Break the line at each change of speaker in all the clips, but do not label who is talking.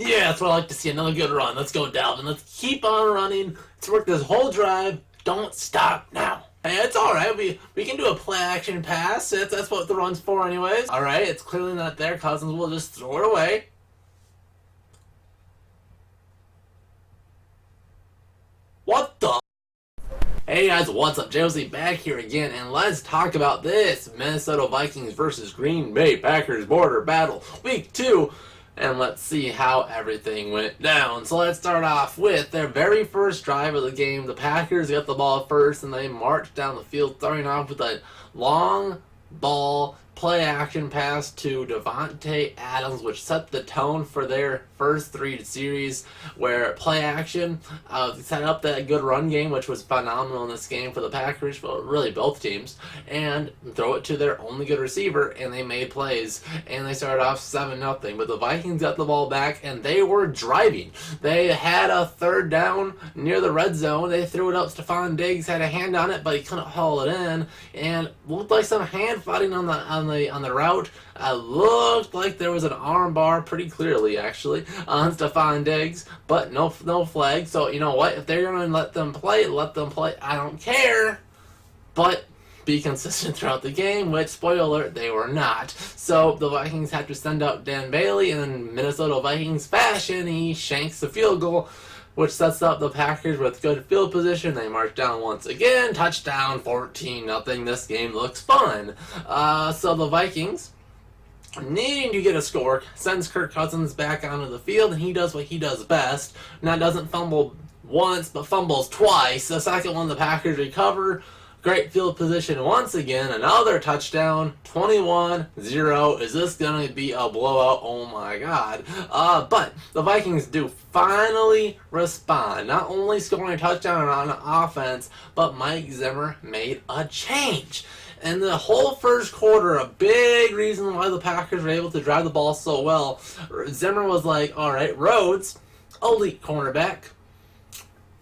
Yeah, that's what I like to see. Another good run. Let's go, Dalvin. Let's keep on running. Let's work this whole drive. Don't stop now. Hey, it's alright. We can do a play action pass. That's what the run's for anyways. Alright, it's clearly not there. Cousins will just throw it away. What the? Hey guys, what's up? Josie back here again, and let's talk about this Minnesota Vikings versus Green Bay Packers border battle, week 2. And let's see how everything went down. So let's start off with their very first drive of the game. The Packers got the ball first, and they marched down the field, starting off with a long ball play action pass to Davante Adams, which set the tone for their first 3 series, where play action set up that good run game, which was phenomenal in this game for the Packers, but really both teams, and throw it to their only good receiver, and they made plays, and they started off 7-0, but the Vikings got the ball back, and they were driving. They had a third down near the red zone. They threw it up. Stephon Diggs had a hand on it, but he couldn't haul it in, and looked like some hand fighting on the route. Looked like there was an arm bar pretty clearly, actually, on Stephon Diggs, but no flag. So you know what? If they're gonna let them play, let them play. I don't care, but be consistent throughout the game, which, spoiler alert, they were not. So the Vikings had to send out Dan Bailey, and in Minnesota Vikings fashion, he shanks the field goal, which sets up the Packers with good field position. They march down once again. Touchdown, 14-0. This game looks fun. So the Vikings, needing to get a score, sends Kirk Cousins back onto the field, and he does what he does best. Now, doesn't fumble once, but fumbles twice. The second one, the Packers recover. Great field position once again. Another touchdown. 21-0. Is this going to be a blowout? Oh my god. But the Vikings do finally respond. Not only scoring a touchdown on offense, but Mike Zimmer made a change. And the whole first quarter, a big reason why the Packers were able to drive the ball so well, Zimmer was like, alright, Rhodes, elite cornerback.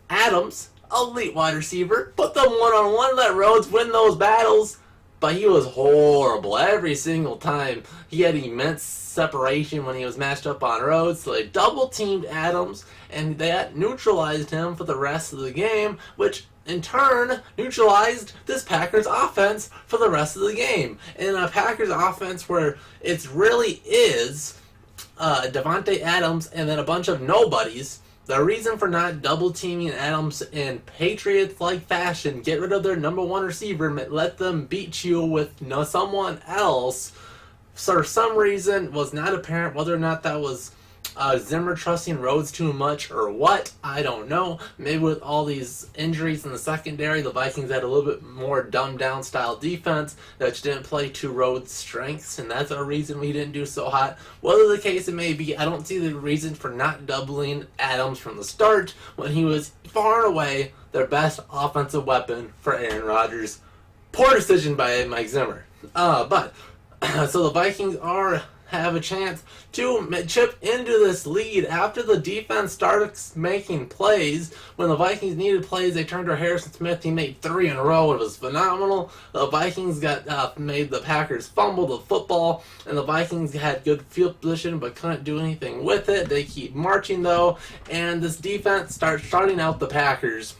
Adams, elite wide receiver. Put them one-on-one, let Rhodes win those battles. But he was horrible every single time. He had immense separation when he was matched up on Rhodes, so they double-teamed Adams, and that neutralized him for the rest of the game, which in turn neutralized this Packers offense for the rest of the game. In a Packers offense where it really is Davante Adams and then a bunch of nobodies, the reason for not double-teaming Adams in Patriots-like fashion, get rid of their number one receiver, let them beat you with someone else, for some reason was not apparent. Whether or not that was Zimmer trusting Rhodes too much or what, I don't know. Maybe with all these injuries in the secondary, the Vikings had a little bit more dumbed-down style defense that didn't play to Rhodes' strengths, and that's a reason we didn't do so hot. Whatever the case it may be, I don't see the reason for not doubling Adams from the start when he was far and away their best offensive weapon for Aaron Rodgers. Poor decision by Mike Zimmer. But so the Vikings have a chance to chip into this lead after the defense started making plays. When the Vikings needed plays, they turned to Harrison Smith. He made 3 in a row. It was phenomenal. The Vikings made the Packers fumble the football, and the Vikings had good field position but couldn't do anything with it. They keep marching, though, and this defense starts shutting out the Packers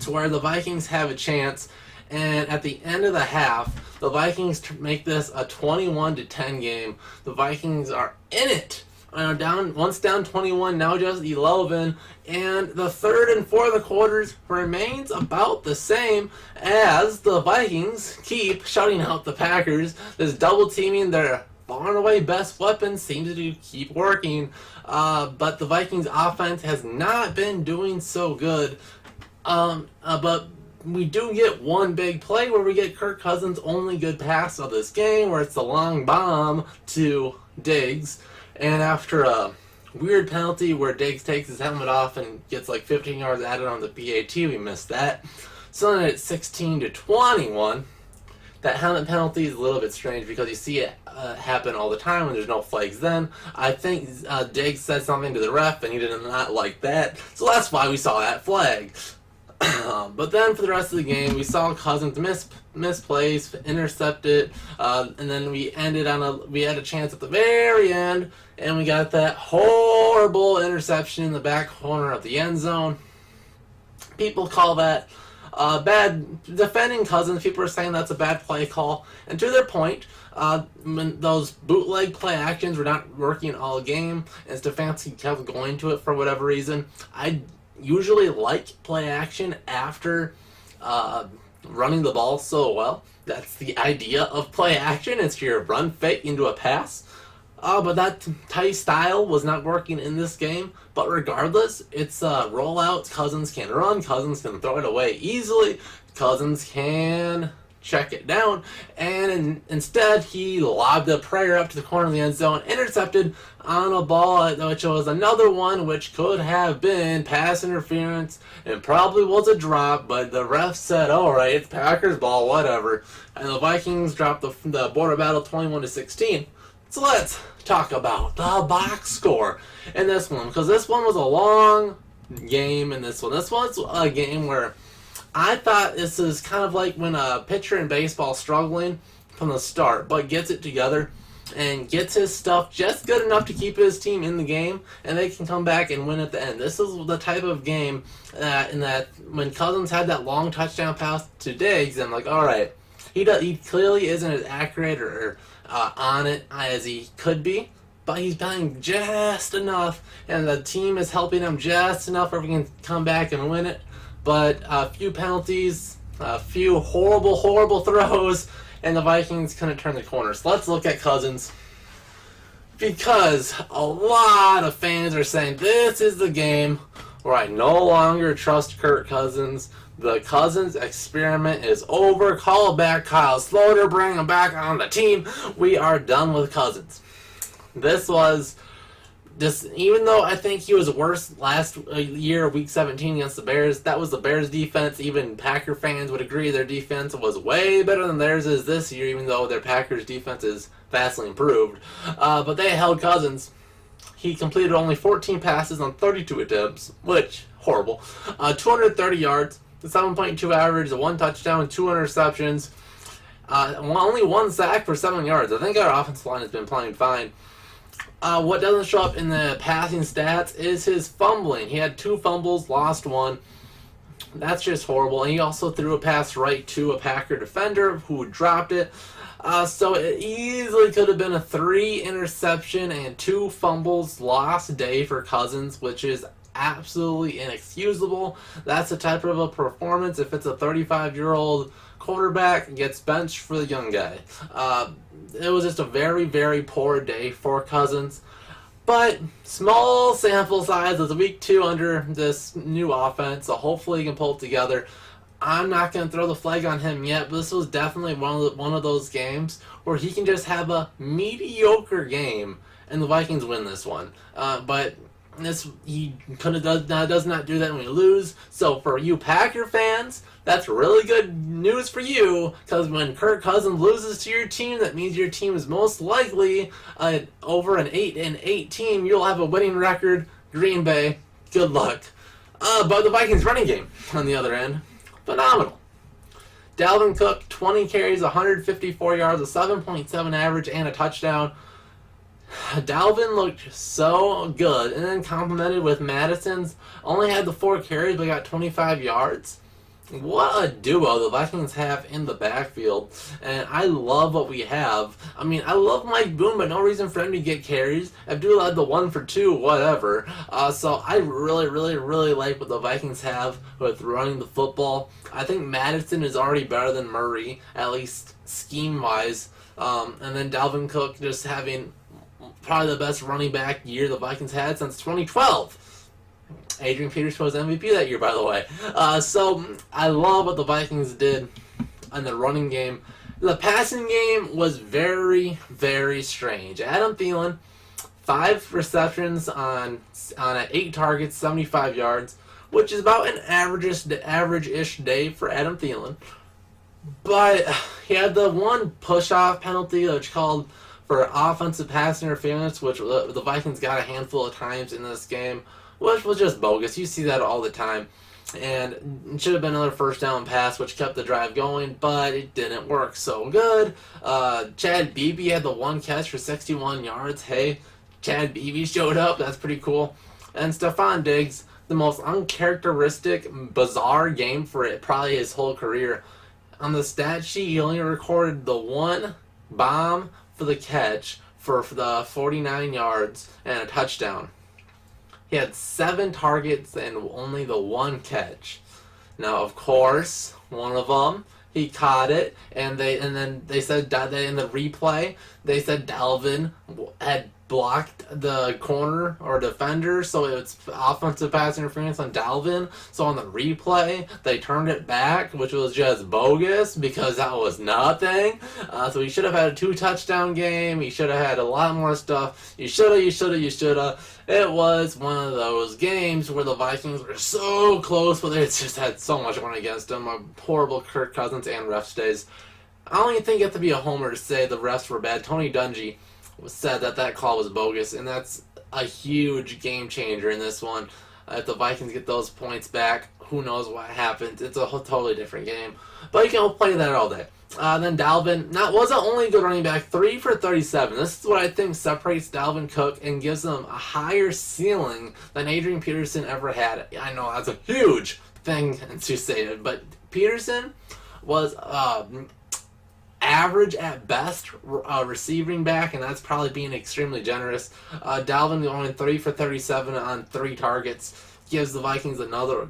to where the Vikings have a chance. And at the end of the half, the Vikings make this a 21-10 game. The Vikings are in it. Once down 21, now just 11. And the third and fourth quarters remains about the same as the Vikings keep shutting out the Packers. This double teaming their far and away best weapon seems to keep working. But the Vikings offense has not been doing so good. But we do get one big play where we get Kirk Cousins' only good pass of this game, where it's a long bomb to Diggs, and after a weird penalty where Diggs takes his helmet off and gets like 15 yards added on the PAT, we missed that. So then it's 16-21. That helmet penalty is a little bit strange because you see it happen all the time when there's no flags then. I think Diggs said something to the ref and he did not like that, so that's why we saw that flag. But then for the rest of the game, we saw Cousins miss plays, intercept it, and then we had a chance at the very end, and we got that horrible horrible interception in the back corner of the end zone. People call that bad defending Cousins. People are saying that's a bad play call. And to their point, when those bootleg play actions were not working all game, and Stefanski kept going to it for whatever reason. I usually like play action after running the ball so well. That's the idea of play action. It's your run fake into a pass. But that tight style was not working in this game. But regardless, it's rollouts. Cousins can run. Cousins can throw it away easily. Cousins can check it down. And instead, he lobbed a prayer up to the corner of the end zone, intercepted on a ball, which was another one which could have been pass interference and probably was a drop. But the ref said, all right, it's Packers ball, whatever. And the Vikings dropped the border battle 21-16. So let's talk about the box score in this one, because this one was a long game in this one. This one's a game where I thought this is kind of like when a pitcher in baseball struggling from the start, but gets it together and gets his stuff just good enough to keep his team in the game, and they can come back and win at the end. This is the type of game in that when Cousins had that long touchdown pass to Diggs, I'm like, all right, he clearly isn't as accurate or on it as he could be, but he's playing just enough, and the team is helping him just enough where we can come back and win it. But a few penalties, a few horrible throws, and the Vikings couldn't turn the corner. So let's look at Cousins, because a lot of fans are saying this is the game where I no longer trust Kirk Cousins. The Cousins experiment is over. Call back Kyle Sloter. Bring him back on the team. We are done with Cousins. This was just, even though I think he was worse last year, week 17 against the Bears, that was the Bears defense. Even Packer fans would agree their defense was way better than theirs is this year, even though their Packers defense is vastly improved. But they held Cousins. He completed only 14 passes on 32 attempts, which, horrible. 230 yards. The 7.2 average, 1 touchdown, 2 interceptions, only 1 sack for 7 yards. I think our offensive line has been playing fine. What doesn't show up in the passing stats is his fumbling. He had 2 fumbles, lost 1. That's just horrible. And he also threw a pass right to a Packer defender who dropped it. So it easily could have been a 3 interception and 2 fumbles lost day for Cousins, which is absolutely inexcusable. That's the type of a performance if it's a 35-year-old quarterback gets benched for the young guy. It was just a very poor day for Cousins. But small sample size. It's week 2 under this new offense, so hopefully he can pull it together. I'm not going to throw the flag on him yet, but this was definitely one of those games where he can just have a mediocre game and the Vikings win this one. But he does not do that when we lose. So for you Packer fans, that's really good news for you, because when Kirk Cousins loses to your team, that means your team is most likely over an 8-8 team. You'll have a winning record. Green Bay, good luck. But the Vikings running game, on the other end, phenomenal. Dalvin Cook, 20 carries, 154 yards, a 7.7 average, and a touchdown. Dalvin looked so good, and then complemented with Madison's. Only had the 4 carries, but got 25 yards. What a duo the Vikings have in the backfield, and I love what we have. I mean, I love Mike Boone, but no reason for him to get carries. Abdullah had the 1 for 2, whatever. So I really like what the Vikings have with running the football. I think Madison is already better than Murray, at least scheme-wise. And then Dalvin Cook just having probably the best running back year the Vikings had since 2012. Adrian Peterson was MVP that year, by the way. So I love what the Vikings did in the running game. The passing game was very strange. Adam Thielen, 5 receptions on 8 targets, 75 yards, which is about an average-ish day for Adam Thielen. But he had the 1 push-off penalty, which called for offensive pass interference, which the Vikings got a handful of times in this game, which was just bogus. You see that all the time. And it should have been another first down pass, which kept the drive going, but it didn't work so good. Chad Beebe had the 1 catch for 61 yards. Hey, Chad Beebe showed up. That's pretty cool. And Stephon Diggs, the most uncharacteristic, bizarre game for it, probably his whole career. On the stat sheet, he only recorded the one bomb for the catch for the 49 yards and a touchdown. He had 7 targets and only the one catch. Now, of course, one of them, he caught it, and then they said that in the replay, they said Dalvin had blocked the corner or defender, so it's offensive pass interference on Dalvin. So on the replay, they turned it back, which was just bogus because that was nothing. So he should have had a 2-touchdown game. He should have had a lot more stuff. You shoulda. It was one of those games where the Vikings were so close, but they just had so much going against them. A horrible Kirk Cousins and refs days. I don't even think you have to be a homer to say the refs were bad. Tony Dungy said that call was bogus, and that's a huge game changer in this one. If the Vikings get those points back, who knows what happens. It's a totally different game. But you can play that all day. Then Dalvin wasn't only a good running back, 3 for 37. This is what I think separates Dalvin Cook and gives them a higher ceiling than Adrian Peterson ever had. I know that's a huge thing to say, but Peterson was average at best receiving back, and that's probably being extremely generous. Dalvin going 3 for 37 on 3 targets gives the Vikings another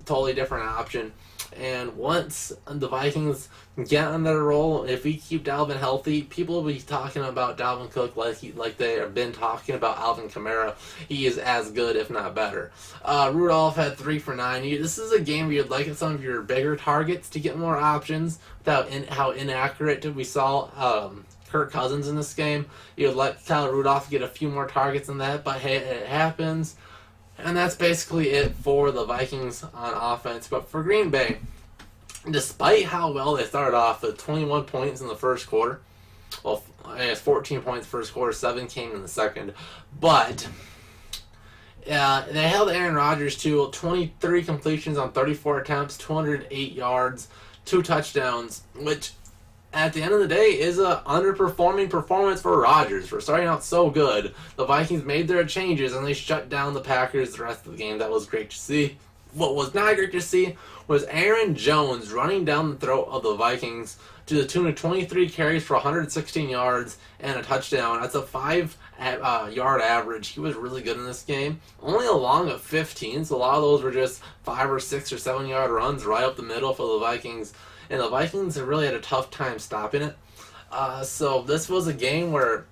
totally different option. And once the Vikings get on their roll, if we keep Dalvin healthy, people will be talking about Dalvin Cook like they have been talking about Alvin Kamara. He is as good, if not better. Rudolph had 3 for 9. This is a game where you'd like some of your bigger targets to get more options without how inaccurate we saw Kirk Cousins in this game. You'd like Kyle Rudolph to get a few more targets than that, but hey, it happens. And that's basically it for the Vikings on offense. But for Green Bay, despite how well they started off with 21 points in the first quarter, well, I guess 14 points first quarter, 7 came in the second, but they held Aaron Rodgers to 23 completions on 34 attempts, 208 yards, 2 touchdowns, which at the end of the day is a underperforming performance for Rodgers. For starting out so good, the Vikings made their changes and they shut down the Packers the rest of the game. That was great to see. What was not great to see was Aaron Jones running down the throat of the Vikings to the tune of 23 carries for 116 yards and a touchdown. That's a 5-yard average. He was really good in this game. Only a long of 15, so a lot of those were just 5 or 6 or 7 yard runs right up the middle for the Vikings. And the Vikings have really had a tough time stopping it. So this was a game where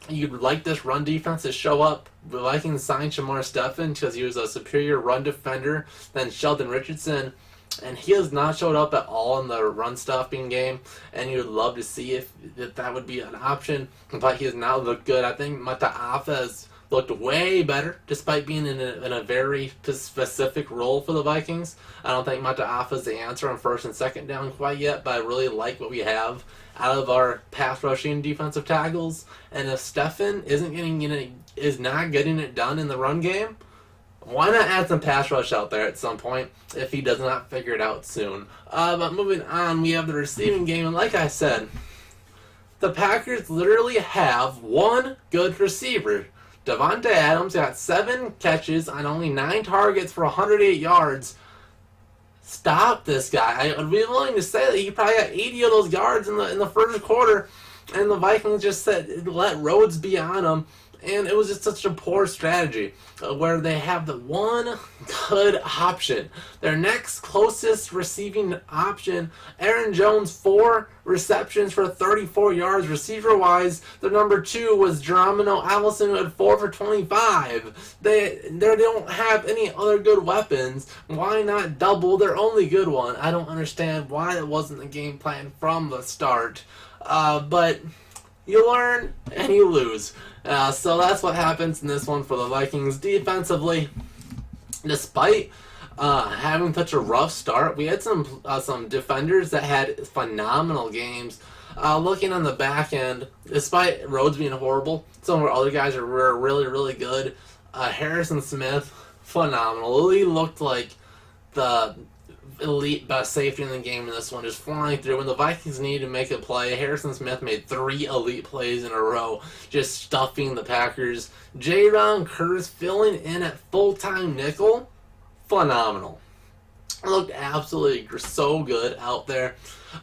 you'd like this run defense to show up. The Vikings signed Shamar Stephen because he was a superior run defender than Sheldon Richardson. And he has not showed up at all in the run-stopping game. And you would love to see if that would be an option. But he has not looked good. I think Mataafa has looked way better, despite being in a very specific role for the Vikings. I don't think Mataafa is the answer on first and second down quite yet, but I really like what we have out of our pass rushing defensive tackles. And if Stephen is not getting it done in the run game, why not add some pass rush out there at some point if he does not figure it out soon? But moving on, we have the receiving game, and like I said, the Packers literally have one good receiver. Davante Adams got 7 catches on only 9 targets for 108 yards. Stop this guy. I would be willing to say that he probably got 80 of those yards in the first quarter, and the Vikings just let Rhodes be on him. And it was just such a poor strategy where they have the one good option. Their next closest receiving option, Aaron Jones, 4 receptions for 34 yards. Receiver-wise, the number 2 was Geronimo Allison, who had 4 for 25. They don't have any other good weapons. Why not double their only good one? I don't understand why that wasn't the game plan from the start. But you learn and you lose. So that's what happens in this one for the Vikings defensively. Despite having such a rough start, we had some defenders that had phenomenal games. Looking on the back end, despite Rhodes being horrible, some of our other guys were really, really good. Harrison Smith, phenomenal. He looked like the elite best safety in the game in this one, just flying through. When the Vikings needed to make a play, Harrison Smith made 3 elite plays in a row, just stuffing the Packers. J-Ron Curse filling in at full-time nickel, phenomenal. Looked absolutely so good out there.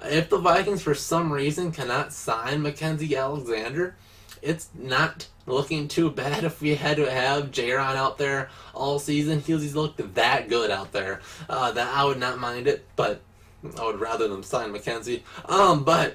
If the Vikings for some reason cannot sign Mackenzie Alexander, it's not looking too bad if we had to have J-Ron out there all season. He's looked that good out there. That I would not mind it, but I would rather them sign Mackenzie. But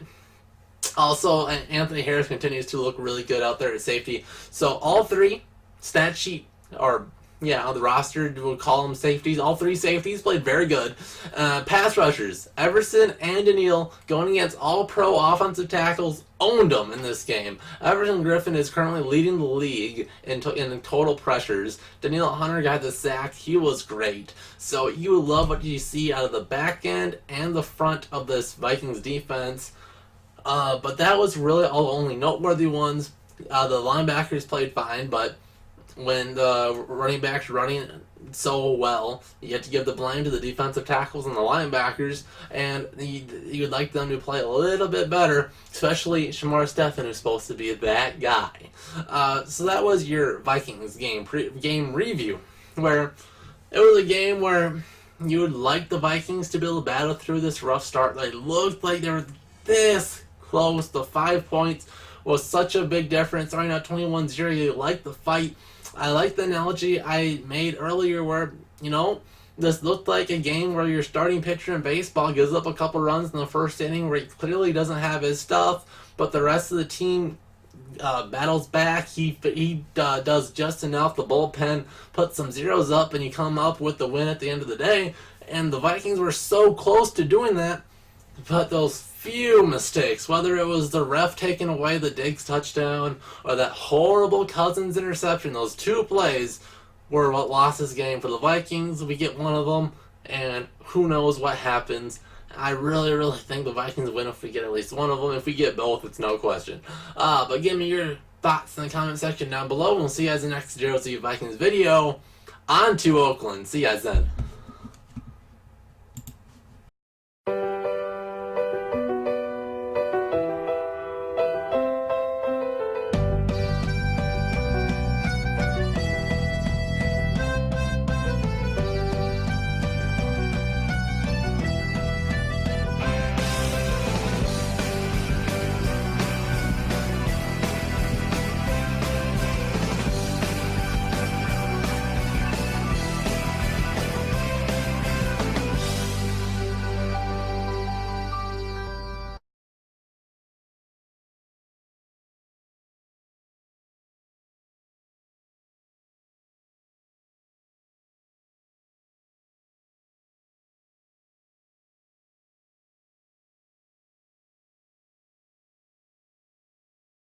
also, Anthony Harris continues to look really good out there at safety. So all 3 stat sheet, or on the roster, we'll call them safeties. All 3 safeties played very good. Pass rushers, Everson and Daniil, going against all-pro offensive tackles, owned them in this game. Everson Griffin is currently leading the league in total pressures. Daniil Hunter got the sack. He was great. So you love what you see out of the back end and the front of this Vikings defense. But that was really all the only noteworthy ones. The linebackers played fine, but when the running backs running so well, you have to give the blame to the defensive tackles and the linebackers, and you'd like them to play a little bit better, especially Shamar Stephen, who's supposed to be that guy. So that was your Vikings game review, where it was a game where you would like the Vikings to be able to battle through this rough start. They looked like they were this close. The 5 points was such a big difference. Starting out 21-0, you like the fight. I like the analogy I made earlier where, this looked like a game where your starting pitcher in baseball gives up a couple runs in the first inning where he clearly doesn't have his stuff, but the rest of the team battles back. He does just enough. The bullpen puts some zeros up, and you come up with the win at the end of the day. And the Vikings were so close to doing that, but those few mistakes, whether it was the ref taking away the Diggs touchdown or that horrible Cousins interception, those 2 plays were what lost this game for the Vikings. We get one of them, and who knows what happens. I really, really think the Vikings win if we get at least one of them. If we get both, it's no question. But give me your thoughts in the comment section down below. We'll see you guys in the next Jersey Vikings video. On to Oakland. See you guys then.